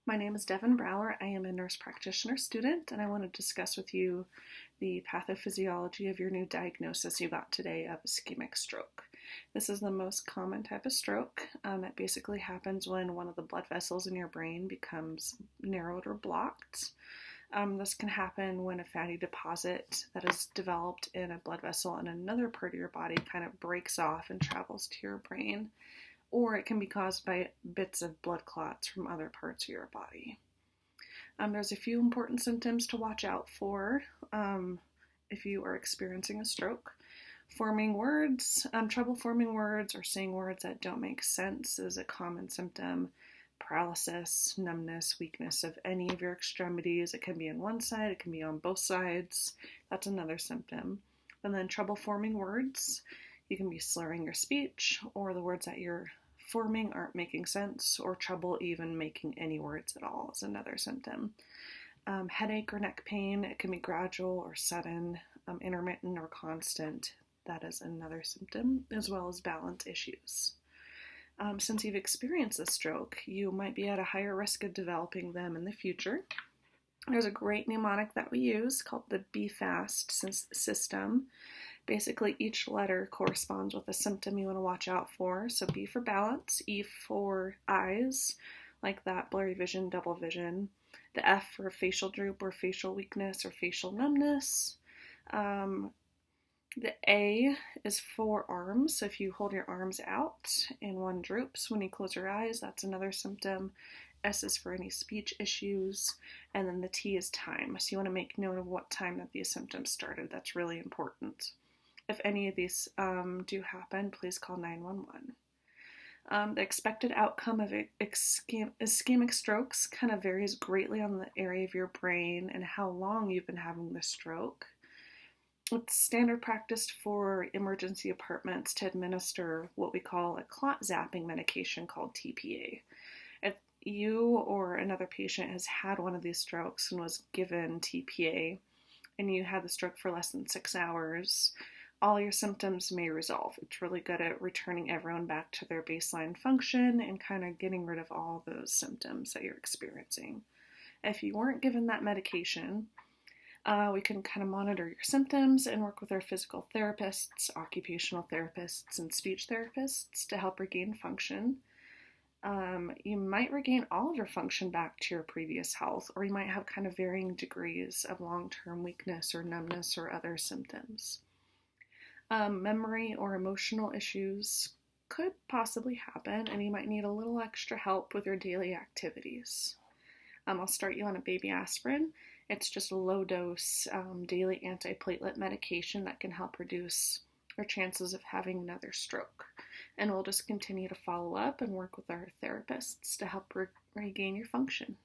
My name is Devin Brower. I am a nurse practitioner student, and I want to discuss with you the pathophysiology of your new diagnosis you got today of ischemic stroke. This is the most common type of stroke. It basically happens when one of the blood vessels in your brain becomes narrowed or blocked. This can happen when a fatty deposit that is developed in a blood vessel in another part of your body kind of breaks off and travels to your brain, or it can be caused by bits of blood clots from other parts of your body. There's a few important symptoms to watch out for if you are experiencing a stroke. Forming words, trouble forming words or saying words that don't make sense is a common symptom. Paralysis, numbness, weakness of any of your extremities. It can be on one side, it can be on both sides. That's another symptom. And then trouble forming words. You can be slurring your speech, or the words that you're forming aren't making sense, or trouble even making any words at all is another symptom. Headache or neck pain, it can be gradual or sudden, intermittent or constant. That is another symptom, as well as balance issues. Since you've experienced a stroke, you might be at a higher risk of developing them in the future. There's a great mnemonic that we use called the BFAST system. Basically, each letter corresponds with a symptom you want to watch out for. So B for balance, E for eyes, like that blurry vision, double vision. The F for facial droop or facial weakness or facial numbness. The A is for arms. So if you hold your arms out and one droops when you close your eyes, that's another symptom. S is for any speech issues. And then the T is time. So you want to make note of what time that these symptoms started. That's really important. If any of these do happen, please call 911. The expected outcome of ischemic strokes kind of varies greatly on the area of your brain and how long you've been having the stroke. It's standard practice for emergency departments to administer what we call a clot zapping medication called TPA. If you or another patient has had one of these strokes and was given TPA, and you had the stroke for less than 6 hours, all your symptoms may resolve. It's really good at returning everyone back to their baseline function and kind of getting rid of all those symptoms that you're experiencing. If you weren't given that medication, we can kind of monitor your symptoms and work with our physical therapists, occupational therapists, and speech therapists to help regain function. You might regain all of your function back to your previous health, or you might have kind of varying degrees of long-term weakness or numbness or other symptoms. Memory or emotional issues could possibly happen, and you might need a little extra help with your daily activities. I'll start you on a baby aspirin. It's just a low-dose daily antiplatelet medication that can help reduce your chances of having another stroke. And we'll just continue to follow up and work with our therapists to help regain your function.